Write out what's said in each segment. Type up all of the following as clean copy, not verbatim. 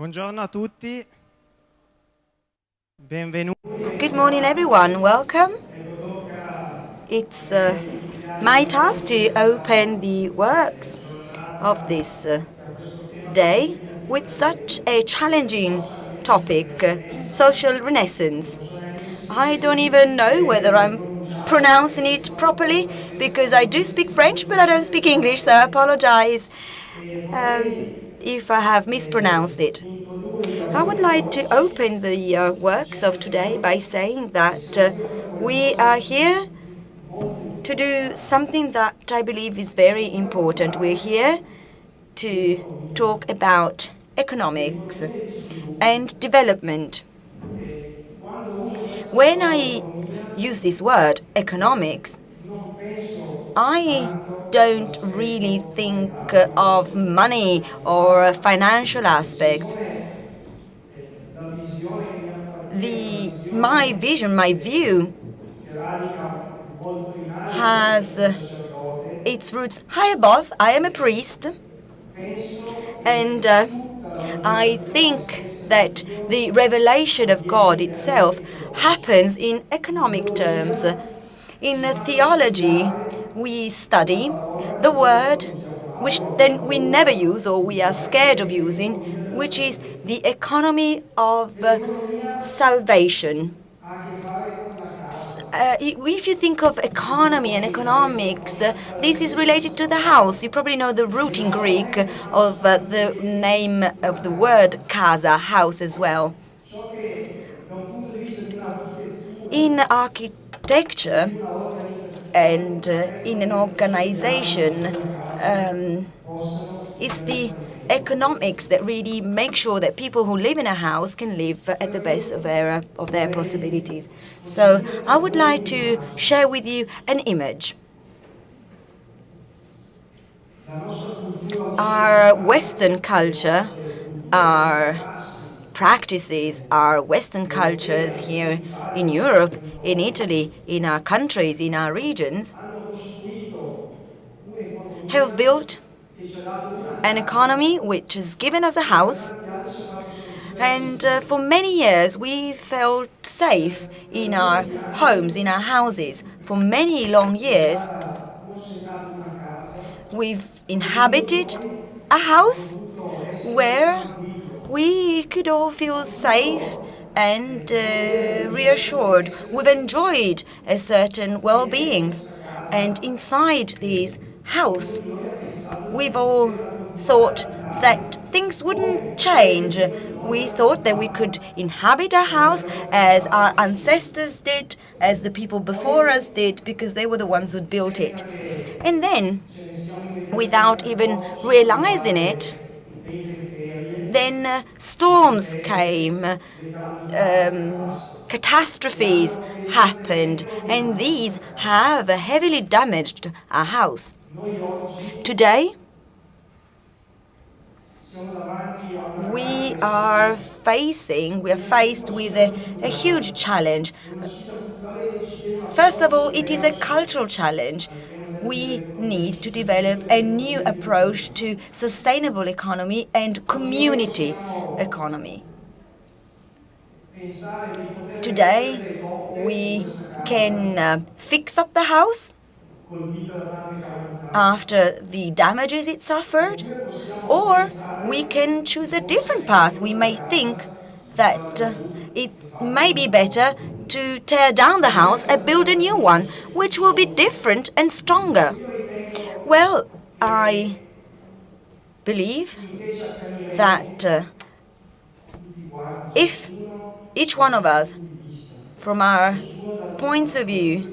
Buongiorno a tutti. Benvenuti. Good morning, everyone. Welcome. It's my task to open the works of this day with such a challenging topic, social renaissance. I don't even know whether I'm pronouncing it properly because I do speak French, but I don't speak English, so I apologize if I have mispronounced it. I would like to open the works of today by saying that we are here to do something that I believe is very important. We're here to talk about economics and development. When I use this word, economics, I don't really think of money or financial aspects. My vision, my view has its roots high above. I am a priest, and I think that the revelation of God itself happens in economic terms. In theology, we study the word which then we never use or we are scared of using, which is the economy of salvation. If you think of economy and economics, this is related to the house. You probably know the root in Greek of the name of the word casa, house as well. In architecture and in an organization, it's the economics that really make sure that people who live in a house can live at the best of their possibilities. So I would like to share with you an image. Our Western culture, our practices, our Western cultures here in Europe, in Italy, in our countries, in our regions, have built an economy which has given us a house, and for many years we felt safe in our homes, in our houses. For many long years we've inhabited a house where we could all feel safe and reassured. We've enjoyed a certain well-being, and inside this house we've all thought that things wouldn't change. We thought that we could inhabit a house as our ancestors did, as the people before us did, because they were the ones who built it. And then, without even realizing it, then storms came, catastrophes happened, and these have heavily damaged our house. Today, we are faced with a huge challenge. First of all, it is a cultural challenge. We need to develop a new approach to sustainable economy and community economy. Today, we can fix up the house after the damages it suffered, or we can choose a different path. We may think that it may be better to tear down the house and build a new one, which will be different and stronger. Well, I believe that if each one of us, from our points of view,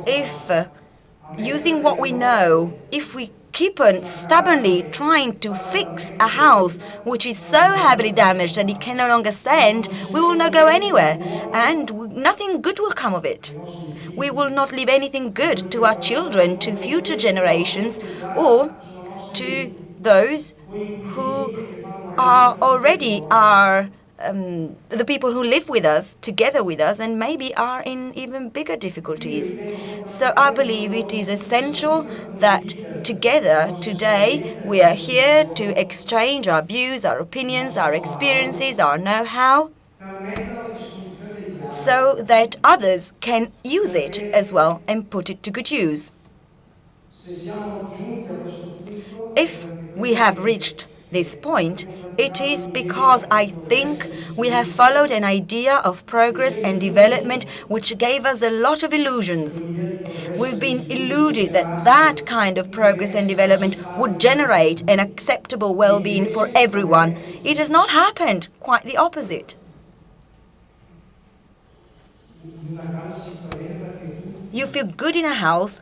if using what we know, if we keep on stubbornly trying to fix a house which is so heavily damaged that it can no longer stand, we will not go anywhere, and nothing good will come of it. We will not leave anything good to our children, to future generations, or to those who are already our the people who live with us, together with us, and maybe are in even bigger difficulties. So I believe it is essential that together today we are here to exchange our views, our opinions, our experiences, our know-how, so that others can use it as well and put it to good use. If we have reached this point, it is because I think we have followed an idea of progress and development which gave us a lot of illusions. We've been illuded that that kind of progress and development would generate an acceptable well-being for everyone. It has not happened, quite the opposite. You feel good in a house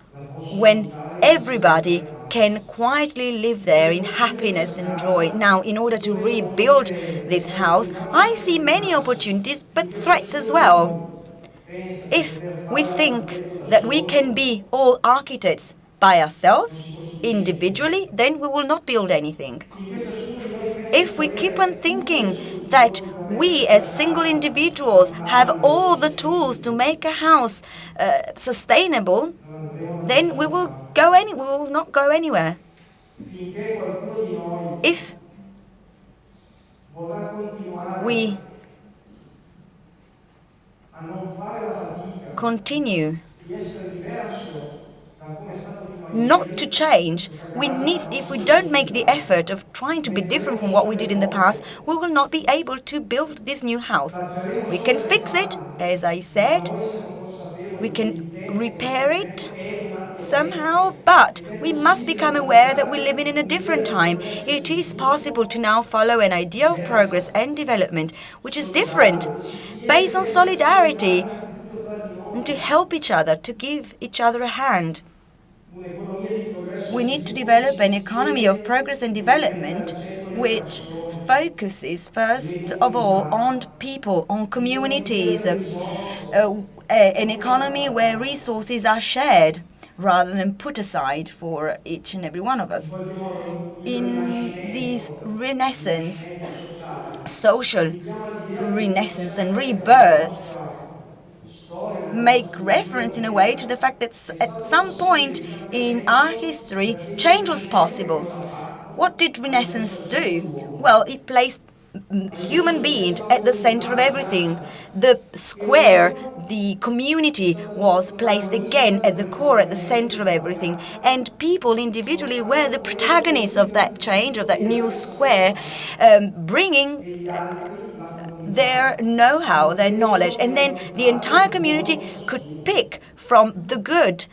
when everybody can quietly live there in happiness and joy. Now, in order to rebuild this house, I see many opportunities, but threats as well. If we think that we can be all architects by ourselves, individually, then we will not build anything. If we keep on thinking that we as single individuals have all the tools to make a house sustainable, then we will not go anywhere. If we continue not to change, if we don't make the effort of trying to be different from what we did in the past, we will not be able to build this new house. We can fix it, as I said, we can repair it somehow, but we must become aware that we're living in a different time. It is possible to now follow an idea of progress and development which is different, based on solidarity, and to help each other, to give each other a hand. We need to develop an economy of progress and development which focuses first of all on people, on communities, an economy where resources are shared rather than put aside for each and every one of us. In this renaissance, social renaissance and rebirths make reference in a way to the fact that at some point in our history, change was possible. What did Renaissance do? Well, it placed human beings at the center of everything. The square, the community was placed again at the core, at the center of everything. And people individually were the protagonists of that change, of that new square, bringing their know-how, their knowledge, and then the entire community could pick from the good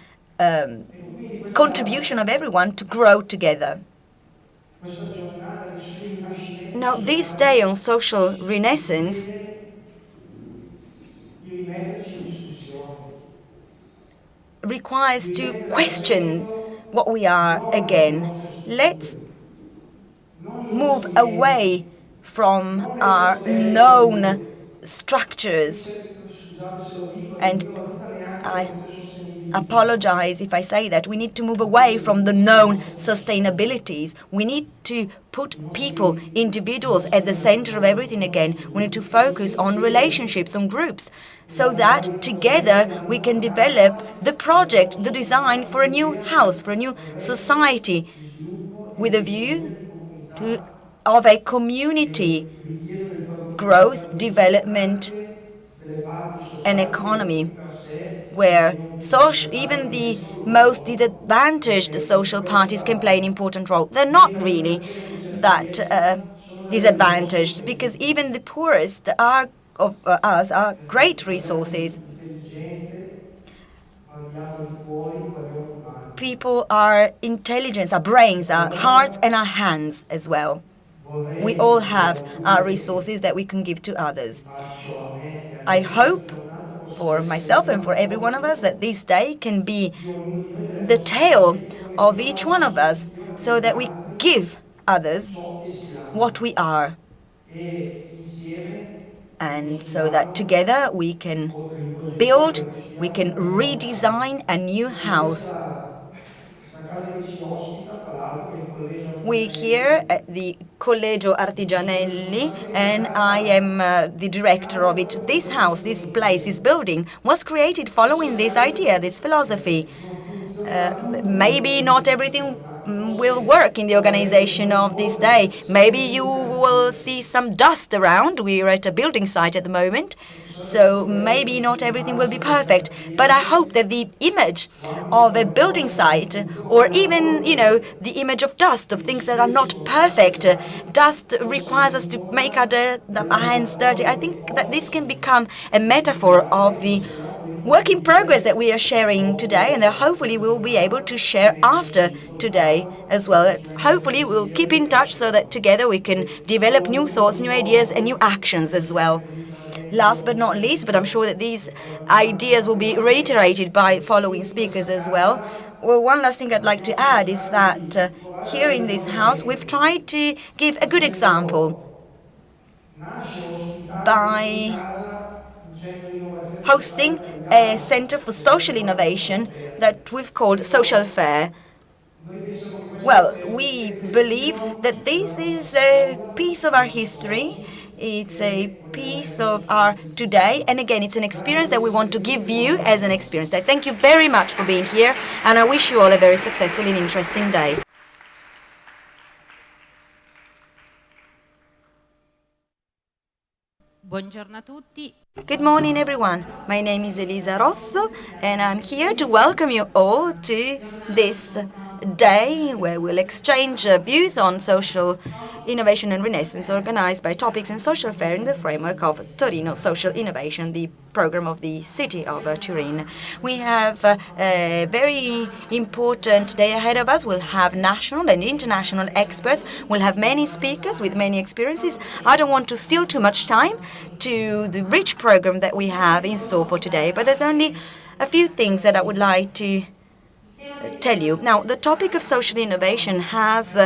contribution of everyone to grow together. Now, this day on social renaissance requires to question what we are again. Let's move away from our known structures. And I apologize if I say that. We need to move away from the known sustainabilities. We need to put people, individuals at the center of everything again. We need to focus on relationships, on groups, so that together we can develop the project, the design for a new house, for a new society, with a view of a community growth, development, and economy where even the most disadvantaged social parties can play an important role. They're not really that disadvantaged, because even the poorest of us are great resources. People are intelligence, our brains, our hearts, and our hands as well. We all have our resources that we can give to others. I hope for myself and for every one of us that this day can be the tale of each one of us, so that we give others what we are, and so that together we can build, we can redesign a new house. We're here at the Collegio Artigianelli, and I am the director of it. This house, this place, this building was created following this idea, this philosophy. Maybe not everything will work in the organization of this day. Maybe you will see some dust around. We're at a building site at the moment, so maybe not everything will be perfect. But I hope that the image of a building site, or even, the image of dust, of things that are not perfect, dust requires us to make our hands dirty. I think that this can become a metaphor of the work in progress that we are sharing today, and that hopefully we'll be able to share after today as well. Hopefully we'll keep in touch so that together we can develop new thoughts, new ideas, and new actions as well. Last but not least, but I'm sure that these ideas will be reiterated by following speakers as well. Well, one last thing I'd like to add is that here in this house we've tried to give a good example by hosting a center for social innovation that we've called Social Fair. Well, we believe that this is a piece of our history. It's a piece of our today, and again, it's an experience that we want to give you as an experience. I thank you very much for being here, and I wish you all a very successful and interesting day. Buongiorno a tutti. Good morning, everyone. My name is Elisa Rosso, and I'm here to welcome you all to this day where we'll exchange views on social innovation and renaissance, organized by Topics and Social Fair in the framework of Torino Social Innovation, the program of the city of Turin. We have a very important day ahead of us. We'll have national and international experts. We'll have many speakers with many experiences. I don't want to steal too much time to the rich program that we have in store for today, but there's only a few things that I would like to tell you. Now, the topic of social innovation has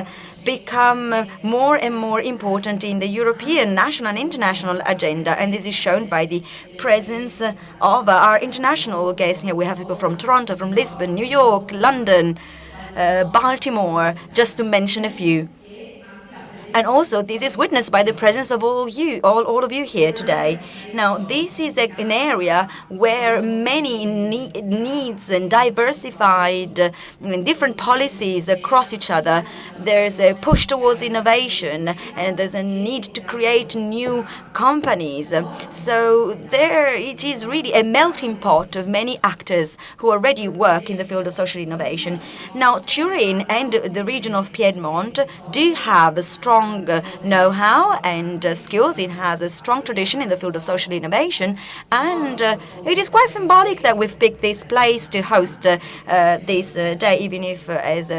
become more and more important in the European, national and international agenda, and this is shown by the presence of our international guests. Here we have people from Toronto, from Lisbon, New York, London, Baltimore, just to mention a few. And also, this is witnessed by the presence of all of you here today. Now, this is an area where many needs and diversified different policies cross each other. There's a push towards innovation, and there's a need to create new companies. So there, it is really a melting pot of many actors who already work in the field of social innovation. Now, Turin and the region of Piedmont do have a strong know-how and skills. It has a strong tradition in the field of social innovation, and it is quite symbolic that we've picked this place to host this day, even if, as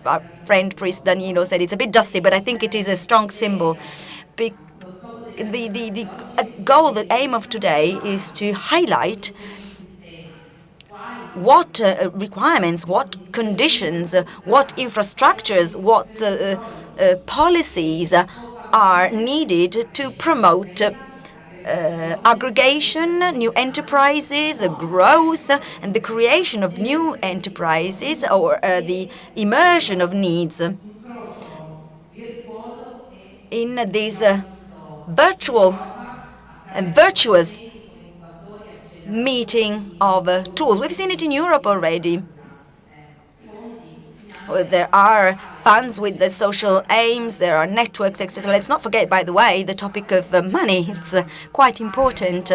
our friend priest Danilo said, it's a bit dusty, but I think it is a strong symbol. The goal, the aim of today is to highlight what requirements, what conditions, what infrastructures, what policies are needed to promote aggregation, new enterprises, growth, and the creation of new enterprises, or the immersion of needs in this virtual and virtuous meeting of tools. We've seen it in Europe already. There are funds with the social aims, there are networks, etc. Let's not forget, by the way, the topic of money. It's quite important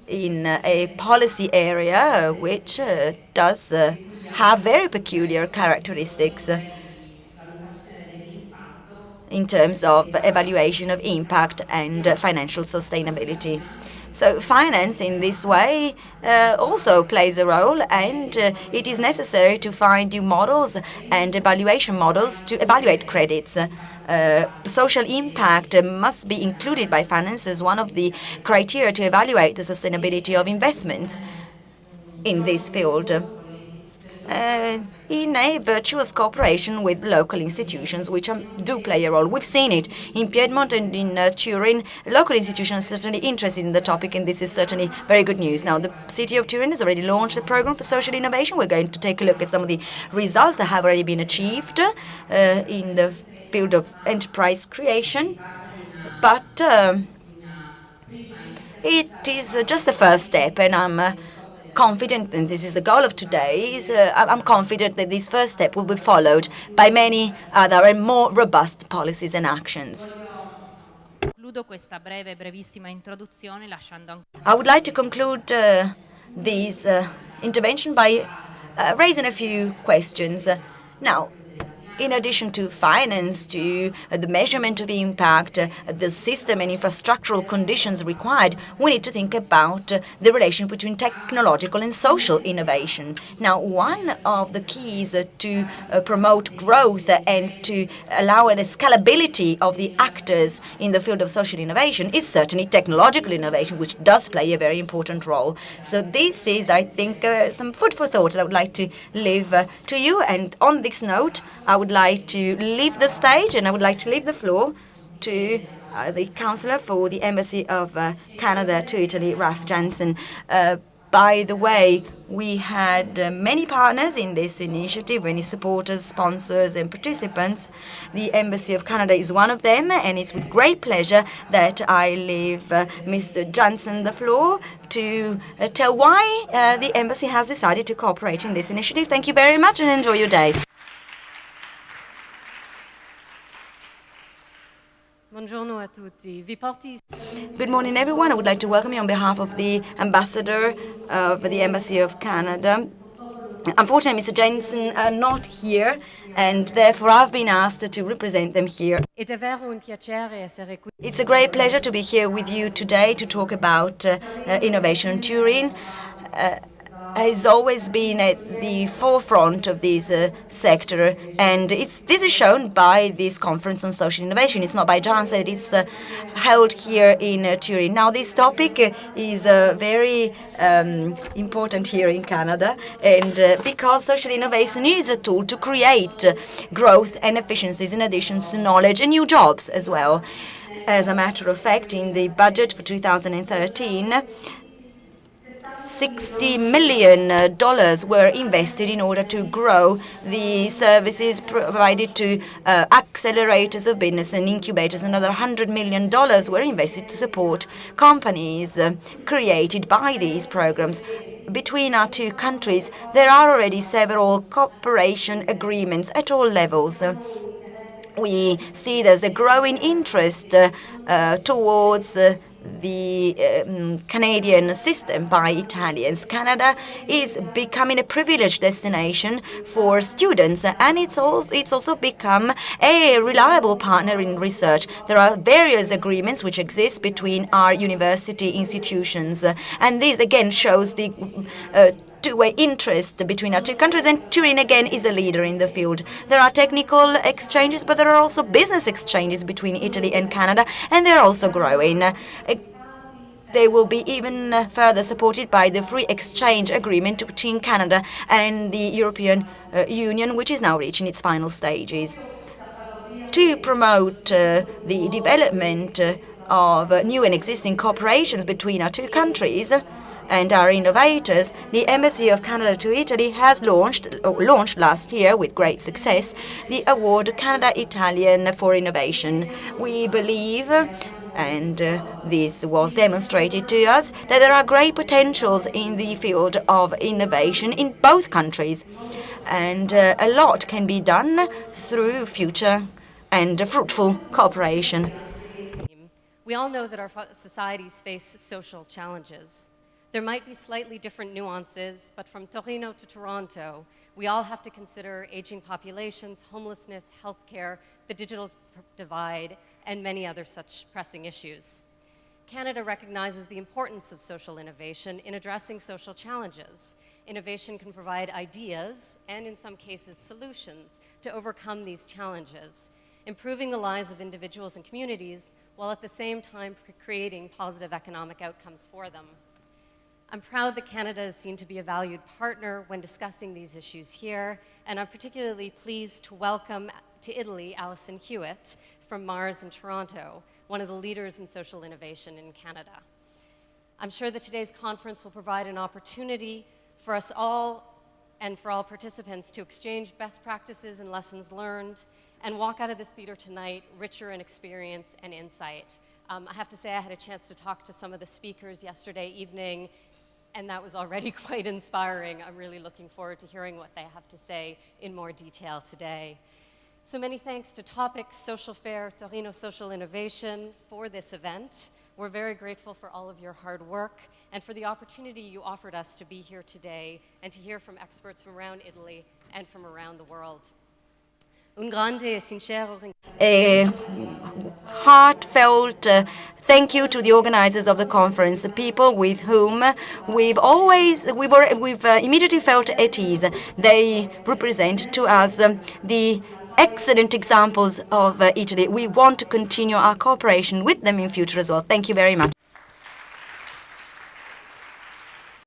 in a policy area which does have very peculiar characteristics in terms of evaluation of impact and financial sustainability. So finance in this way also plays a role, and it is necessary to find new models and evaluation models to evaluate credits. Social impact must be included by finance as one of the criteria to evaluate the sustainability of investments in this field. in a virtuous cooperation with local institutions, which do play a role. We've seen it in Piedmont and in Turin. Local institutions are certainly interested in the topic, and this is certainly very good news. Now, the city of Turin has already launched a program for social innovation. We're going to take a look at some of the results that have already been achieved in the field of enterprise creation. But it is just the first step, and I'm confident, and this is the goal of today, I'm confident that this first step will be followed by many other and more robust policies and actions. I would like to conclude this intervention by raising a few questions. Now, in addition to finance, to the measurement of impact, the system and infrastructural conditions required, we need to think about the relation between technological and social innovation. Now, one of the keys to promote growth and to allow a scalability of the actors in the field of social innovation is certainly technological innovation, which does play a very important role. So this is, I think, some food for thought that I would like to leave to you. And on this note, I would like to leave the stage and I would like to leave the floor to the Councillor for the Embassy of Canada to Italy, Ralph Jansen. By the way, we had many partners in this initiative, many supporters, sponsors and participants. The Embassy of Canada is one of them, and it's with great pleasure that I leave Mr. Jansen the floor to tell why the Embassy has decided to cooperate in this initiative. Thank you very much and enjoy your day. Good morning, everyone. I would like to welcome you on behalf of the Ambassador of the Embassy of Canada. Unfortunately, Mr. Jensen are not here, and therefore I've been asked to represent them here. It's a great pleasure to be here with you today to talk about innovation. Turin has always been at the forefront of this sector, and this is shown by this conference on social innovation. It's not by chance that it's held here in Turin. Now, this topic is very important here in Canada, and because social innovation is a tool to create growth and efficiencies in addition to knowledge and new jobs as well. As a matter of fact, in the budget for 2013, $60 million were invested in order to grow the services provided to accelerators of business and incubators. Another $100 million were invested to support companies created by these programs. Between our two countries, there are already several cooperation agreements at all levels. We see there's a growing interest towards the Canadian system by Italians. Canada is becoming a privileged destination for students, and it's also become a reliable partner in research. There are various agreements which exist between our university institutions, and this again shows the two-way interest between our two countries, and Turin again is a leader in the field. There are technical exchanges, but there are also business exchanges between Italy and Canada, and they're also growing. They will be even further supported by the free exchange agreement between Canada and the European Union, which is now reaching its final stages. To promote the development of new and existing cooperations between our two countries and our innovators, the Embassy of Canada to Italy has launched last year with great success the award Canada Italian for Innovation. We believe, and this was demonstrated to us, that there are great potentials in the field of innovation in both countries, and a lot can be done through future and fruitful cooperation. We all know that our societies face social challenges. There might be slightly different nuances, but from Torino to Toronto, we all have to consider aging populations, homelessness, healthcare, the digital divide, and many other such pressing issues. Canada recognizes the importance of social innovation in addressing social challenges. Innovation can provide ideas, and in some cases solutions, to overcome these challenges, improving the lives of individuals and communities, while at the same time creating positive economic outcomes for them. I'm proud that Canada is seen to be a valued partner when discussing these issues here, and I'm particularly pleased to welcome to Italy Alison Hewitt from Mars in Toronto, one of the leaders in social innovation in Canada. I'm sure that today's conference will provide an opportunity for us all and for all participants to exchange best practices and lessons learned and walk out of this theater tonight richer in experience and insight. I have to say I had a chance to talk to some of the speakers yesterday evening, and that was already quite inspiring. I'm really looking forward to hearing what they have to say in more detail today. So many thanks to Topics, Social Fair, Torino Social Innovation for this event. We're very grateful for all of your hard work and for the opportunity you offered us to be here today and to hear from experts from around Italy and from around the world. Un grande e sincero A heartfelt thank you to the organizers of the conference, people with whom we've immediately felt at ease. They represent to us the excellent examples of Italy. We want to continue our cooperation with them in future as well. Thank you very much.